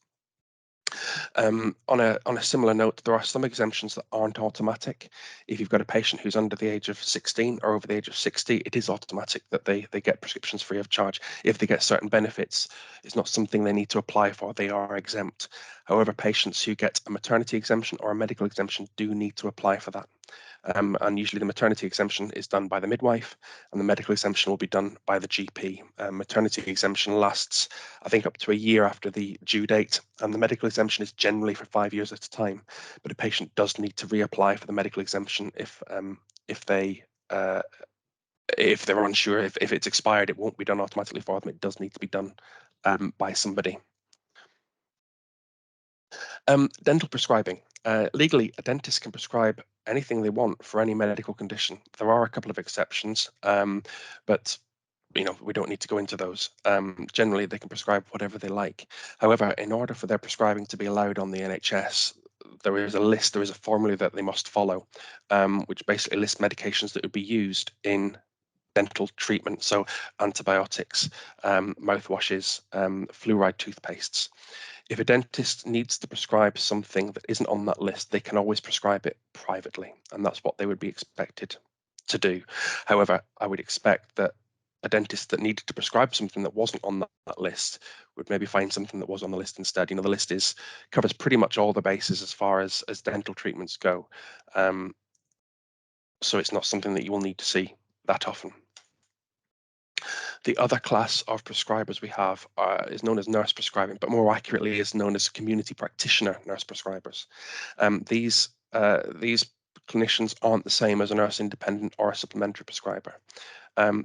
On a similar note, there are some exemptions that aren't automatic. If you've got a patient who's under the age of 16 or over the age of 60, it is automatic that they get prescriptions free of charge. If they get certain benefits, it's not something they need to apply for, they are exempt. However, patients who get a maternity exemption or a medical exemption do need to apply for that. And usually the maternity exemption is done by the midwife and the medical exemption will be done by the GP. Maternity exemption lasts, I think, up to a year after the due date, and the medical exemption is generally for 5 years at a time. But a patient does need to reapply for the medical exemption if they're unsure if it's expired, it won't be done automatically for them. It does need to be done by somebody. Dental prescribing. Legally, a dentist can prescribe anything they want for any medical condition. There are a couple of exceptions, but we don't need to go into those. Generally, they can prescribe whatever they like. However, in order for their prescribing to be allowed on the NHS, there is a formula that they must follow, which basically lists medications that would be used in dental treatment, so antibiotics, mouthwashes, fluoride toothpastes. If a dentist needs to prescribe something that isn't on that list, they can always prescribe it privately, and that's what they would be expected to do. However, I would expect that a dentist that needed to prescribe something that wasn't on that list would maybe find something that was on the list instead. The list covers pretty much all the bases as far as dental treatments go. So it's not something that you will need to see that often. The other class of prescribers we have is known as nurse prescribing, but more accurately is known as community practitioner nurse prescribers. These clinicians aren't the same as a nurse independent or a supplementary prescriber.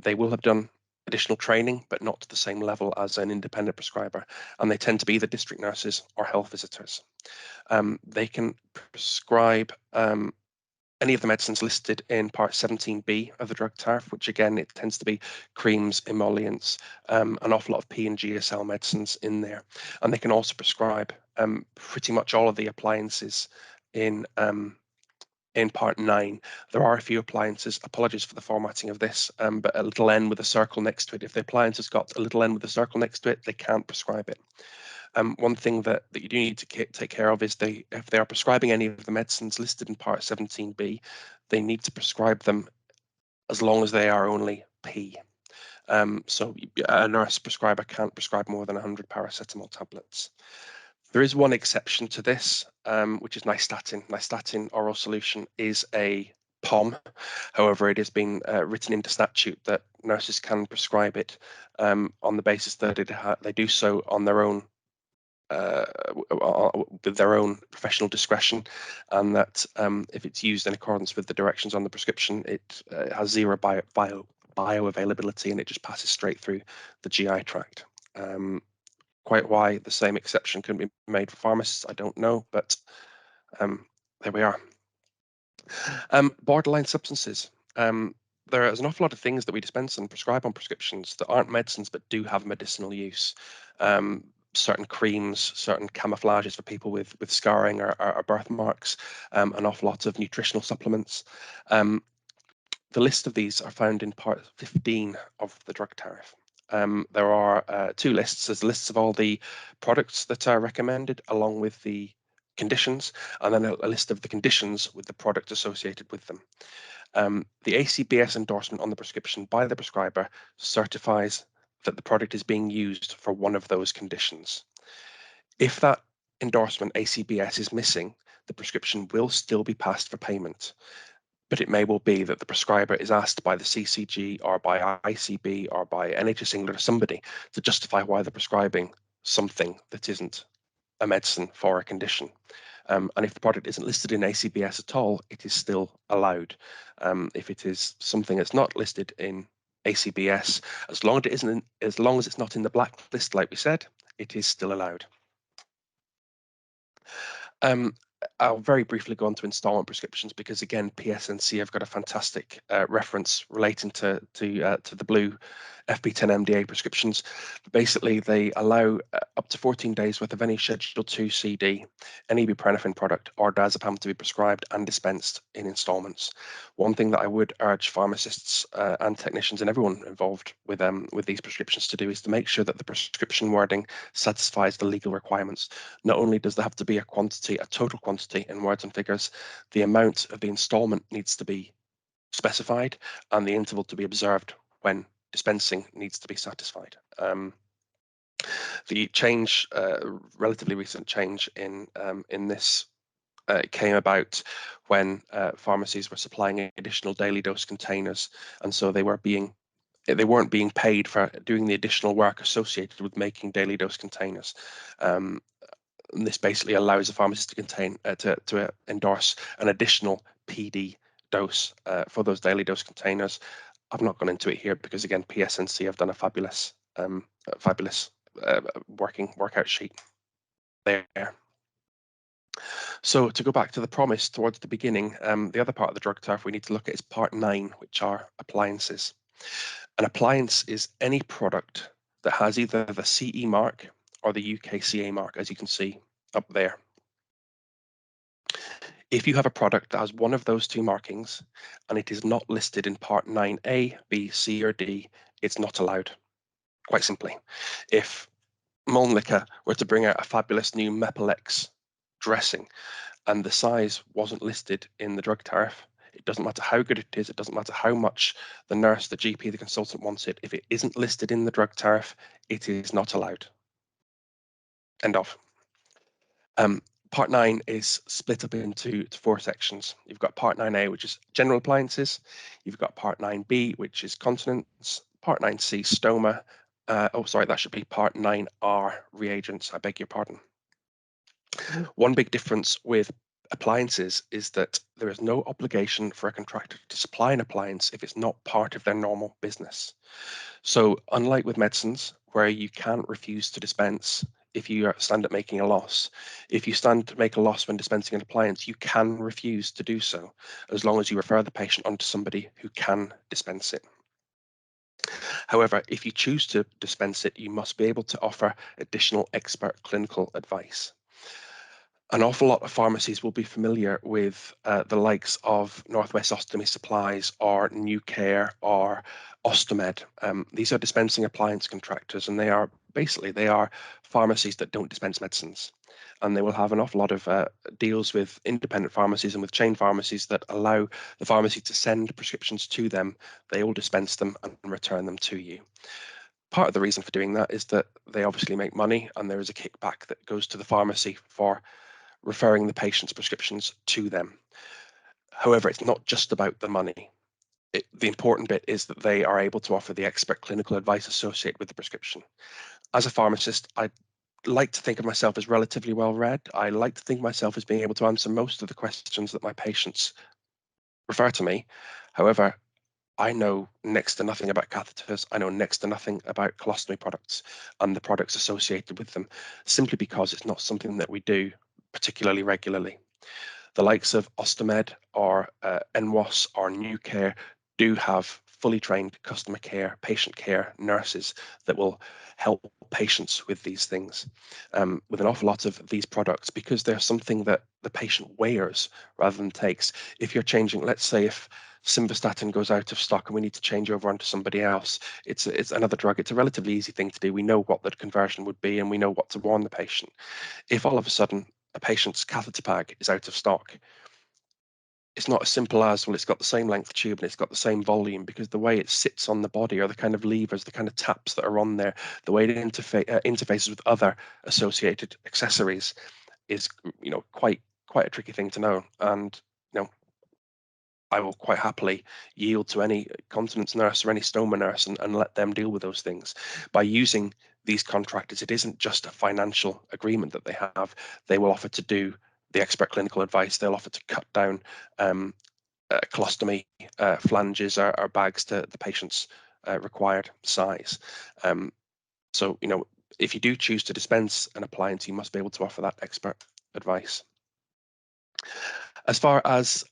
They will have done additional training, but not to the same level as an independent prescriber, and they tend to be the district nurses or health visitors. They can prescribe any of the medicines listed in Part 17B of the Drug Tariff, which again, it tends to be creams, emollients, an awful lot of P and GSL medicines in there. And they can also prescribe pretty much all of the appliances in Part 9. There are a few appliances, apologies for the formatting of this, but a little N with a circle next to it. If the appliance has got a little N with a circle next to it, they can't prescribe it. One thing that you do need to take care of is if they are prescribing any of the medicines listed in Part 17B, they need to prescribe them as long as they are only P. So a nurse prescriber can't prescribe more than 100 paracetamol tablets. There is one exception to this, which is nystatin. Nystatin oral solution is a POM. However, it has been written into statute that nurses can prescribe it on the basis that they do so on their own with their own professional discretion, and that if it's used in accordance with the directions on the prescription, it has zero bioavailability and it just passes straight through the GI tract. Quite why the same exception couldn't be made for pharmacists, I don't know, but there we are. Borderline substances. There is an awful lot of things that we dispense and prescribe on prescriptions that aren't medicines but do have medicinal use. certain creams, certain camouflages for people with scarring or birthmarks, an awful lot of nutritional supplements. The list of these are found in part 15 of the drug tariff. There are two lists. There's lists of all the products that are recommended along with the conditions, and then a list of the conditions with the product associated with them. The ACBS endorsement on the prescription by the prescriber certifies that the product is being used for one of those conditions. If that endorsement ACBS is missing, the prescription will still be passed for payment. But it may well be that the prescriber is asked by the CCG or by ICB or by NHS England or somebody to justify why they're prescribing something that isn't a medicine for a condition. And if the product isn't listed in ACBS at all, it is still allowed. If it is something that's not listed in ACBS, as long as it's not in the blacklist, like we said, it is still allowed. I'll very briefly go on to instalment prescriptions because, again, PSNC have got a fantastic reference relating to the blue FP10 MDA prescriptions. Basically, they allow up to 14 days worth of any Schedule 2 CD, any ibuprofen product, or diazepam to be prescribed and dispensed in instalments. One thing that I would urge pharmacists and technicians and everyone involved with these prescriptions to do is to make sure that the prescription wording satisfies the legal requirements. Not only does there have to be a total quantity in words and figures, the amount of the instalment needs to be specified and the interval to be observed when dispensing needs to be satisfied. The change, relatively recent change in this came about when pharmacies were supplying additional daily dose containers, and so they weren't being paid for doing the additional work associated with making daily dose containers. And this basically allows the pharmacist to endorse an additional PD dose for those daily dose containers. I've not gone into it here because, again, PSNC have done a fabulous workout sheet there. So to go back to the promise towards the beginning, the other part of the drug tariff we need to look at is Part 9, which are appliances. An appliance is any product that has either the CE mark or the UKCA mark, as you can see up there. If you have a product that has one of those two markings and it is not listed in Part 9A, B, C, or D, it's not allowed, quite simply. If Mullen Liquor were to bring out a fabulous new Mepilex dressing and the size wasn't listed in the drug tariff, it doesn't matter how good it is, it doesn't matter how much the nurse, the GP, the consultant wants it, if it isn't listed in the drug tariff, it is not allowed. End of. Part 9 is split up into 4 sections. You've got Part 9A, which is general appliances. You've got Part 9B, which is continence. Part 9C, stoma. That should be Part 9R, reagents. I beg your pardon. One big difference with appliances is that there is no obligation for a contractor to supply an appliance if it's not part of their normal business. So unlike with medicines, where you can't refuse to dispense if you stand at making a loss, if you stand to make a loss when dispensing an appliance, you can refuse to do so, as long as you refer the patient on to somebody who can dispense it. However, if you choose to dispense it, you must be able to offer additional expert clinical advice. An awful lot of pharmacies will be familiar with the likes of Northwest Ostomy Supplies or New Care or Ostomed. These are dispensing appliance contractors, and they are pharmacies that don't dispense medicines. And they will have an awful lot of deals with independent pharmacies and with chain pharmacies that allow the pharmacy to send prescriptions to them. They will dispense them and return them to you. Part of the reason for doing that is that they obviously make money, and there is a kickback that goes to the pharmacy for referring the patient's prescriptions to them. However, it's not just about the money. The important bit is that they are able to offer the expert clinical advice associated with the prescription. As a pharmacist, I like to think of myself as relatively well read. I like to think of myself as being able to answer most of the questions that my patients refer to me. However, I know next to nothing about catheters. I know next to nothing about colostomy products and the products associated with them, simply because it's not something that we do particularly regularly. The likes of Ostomed or NWAS or New Care do have fully trained customer care, patient care nurses that will help patients with these things, with an awful lot of these products, because they're something that the patient wears rather than takes. If you're changing, let's say if simvastatin goes out of stock and we need to change over onto somebody else, it's another drug. It's a relatively easy thing to do. We know what the conversion would be and we know what to warn the patient. If all of a sudden a patient's catheter bag is out of stock, it's not as simple as, well, it's got the same length tube and it's got the same volume, because the way it sits on the body, or the kind of levers, the kind of taps that are on there, the way it interfaces with other associated accessories is, quite a tricky thing to know. And I will quite happily yield to any continence nurse or any stoma nurse and let them deal with those things. By using these contractors, it isn't just a financial agreement that they have. They will offer to do the expert clinical advice. They'll offer to cut down colostomy flanges or bags to the patient's required size. So, if you do choose to dispense an appliance, you must be able to offer that expert advice. As far as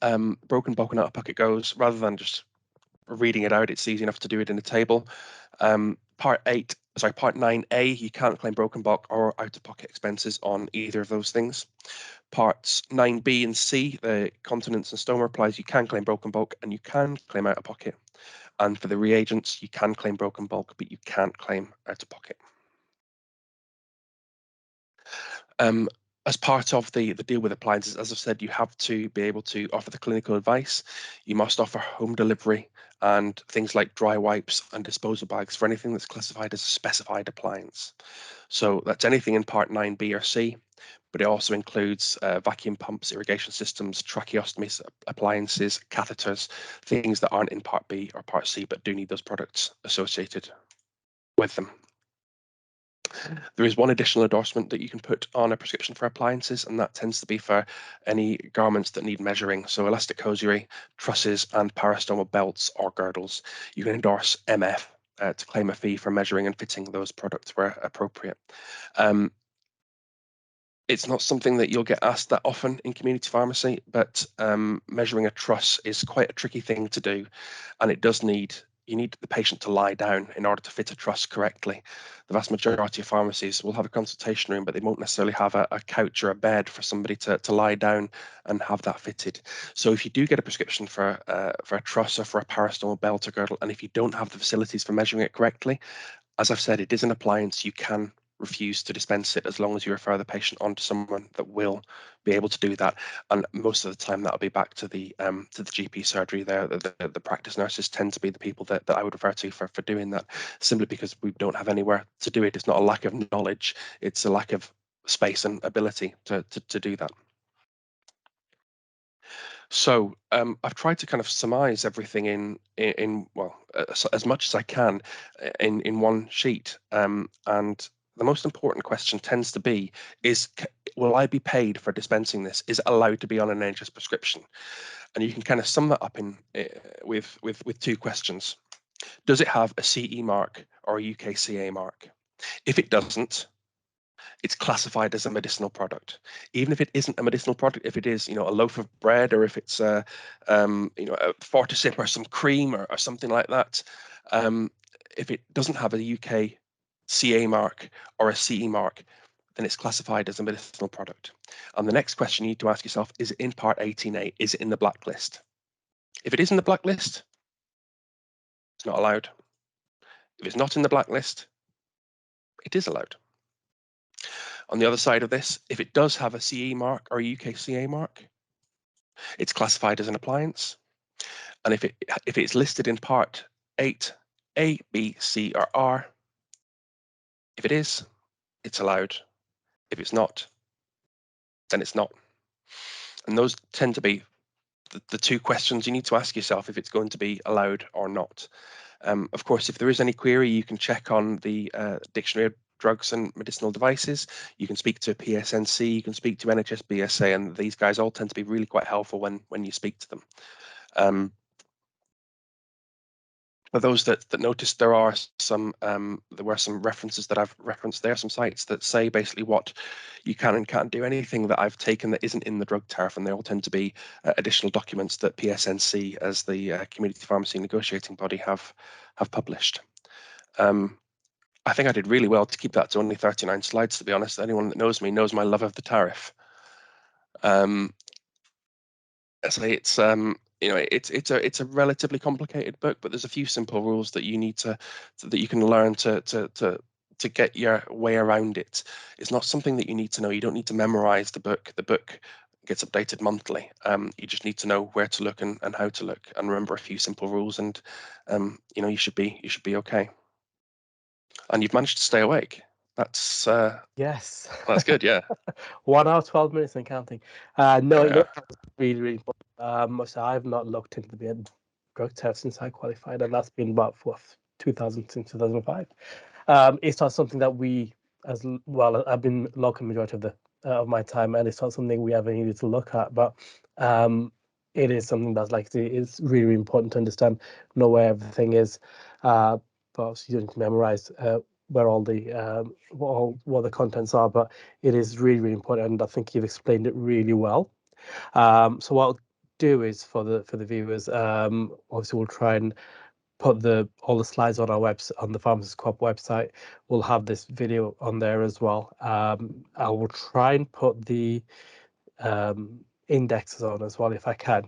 broken bulk and out of pocket goes, rather than just reading it out, it's easy enough to do it in a table. Part 9A, you can't claim broken bulk or out of pocket expenses on either of those things. Parts 9B and C, the continence and stoma applies, you can claim broken bulk and you can claim out of pocket. And for the reagents, you can claim broken bulk, but you can't claim out of pocket. As part of the deal with appliances, as I've said, you have to be able to offer the clinical advice. You must offer home delivery and things like dry wipes and disposal bags for anything that's classified as a specified appliance. So that's anything in Part 9B or C, but it also includes vacuum pumps, irrigation systems, tracheostomy appliances, catheters, things that aren't in Part B or Part C, but do need those products associated with them. There is one additional endorsement that you can put on a prescription for appliances, and that tends to be for any garments that need measuring. So elastic hosiery, trusses, and parastomal belts or girdles. You can endorse MF to claim a fee for measuring and fitting those products where appropriate. It's not something that you'll get asked that often in community pharmacy, but measuring a truss is quite a tricky thing to do, and you need the patient to lie down in order to fit a truss correctly. The vast majority of pharmacies will have a consultation room, but they won't necessarily have a couch or a bed for somebody to lie down and have that fitted. So if you do get a prescription for a truss or for a parastomal belt or girdle, and if you don't have the facilities for measuring it correctly, as I've said, it is an appliance. You can refuse to dispense it as long as you refer the patient on to someone that will be able to do that. And most of the time, that'll be back to the GP surgery there. The practice nurses tend to be the people that I would refer to for doing that, simply because we don't have anywhere to do it. It's not a lack of knowledge; it's a lack of space and ability to do that. So I've tried to kind of surmise everything in well, as much as I can in one sheet. And the most important question tends to be: will I be paid for dispensing this? Is it allowed to be on an NHS prescription? And you can kind of sum that up in with two questions: does it have a CE mark or a UKCA mark? If it doesn't, it's classified as a medicinal product. Even if it isn't a medicinal product, if it is, a loaf of bread, or if it's a Fortisip or some cream or something like that, if it doesn't have a UK CA mark or a CE mark, then it's classified as a medicinal product. And the next question you need to ask yourself, is it in Part 18A? Is it in the blacklist? If it is in the blacklist, it's not allowed. If it's not in the blacklist, it is allowed. On the other side of this, if it does have a CE mark or a UKCA mark, it's classified as an appliance. And if it's listed in Part 8A, B, C, or R, if it is, it's allowed. If it's not, then it's not. And those tend to be the two questions you need to ask yourself if it's going to be allowed or not. Of course, if there is any query, you can check on the Dictionary of Drugs and Medicinal Devices. You can speak to PSNC, you can speak to NHS BSA, and these guys all tend to be really quite helpful when you speak to them. For those that noticed, there were some references that I've referenced there, some sites that say basically what you can and can't do. Anything that I've taken that isn't in the drug tariff, and they all tend to be additional documents that PSNC, as the community pharmacy negotiating body, have published. I think I did really well to keep that to only 39 slides, to be honest. Anyone that knows me knows my love of the tariff. So it's it's a relatively complicated book, but there's a few simple rules that you need that you can learn to get your way around it. It's not something that you need to know. You don't need to memorize the book. The book gets updated monthly. You just need to know where to look and how to look, and remember a few simple rules, and you should be okay. And you've managed to stay awake. That's Yes. that's good. Yeah. 1 hour, 12 minutes and counting. No, Yeah. that's really, really important. So I've not looked into the drug test since I qualified, and that's been about since 2005. It's not something that we, as well, I've been local majority of my time, and it's not something we ever needed to look at. But it is something that's it's really, really important to understand, know where everything is. But obviously, you don't need to memorize where all the what the contents are. But it is really, really important, and I think you've explained it really well. So what I'll do is for the viewers, obviously we'll try and put all the slides on our website, on the Pharmacists Co-op website. We'll have this video on there as well. I will try and put the indexes on as well if I can.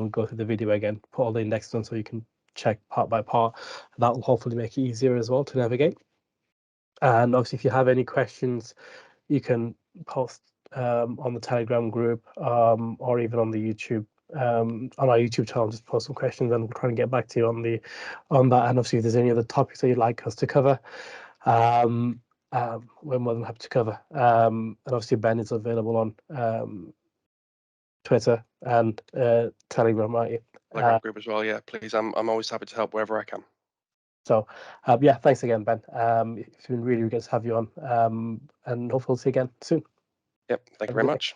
Go through the video again, put all the indexes on so you can check part by part. That will hopefully make it easier as well to navigate. And obviously, if you have any questions, you can post on the Telegram group or even on the YouTube on our YouTube channel. Just post some questions, and we'll try and get back to you on that. And obviously, if there's any other topics that you'd like us to cover, we're more than happy to cover. And obviously, Ben is available on Twitter and Telegram, aren't you? Telegram group as well. Yeah, please. I'm always happy to help wherever I can. So, yeah, thanks again, Ben. It's been really good to have you on, and hopefully we'll see you again soon. Yep. Thank you very much.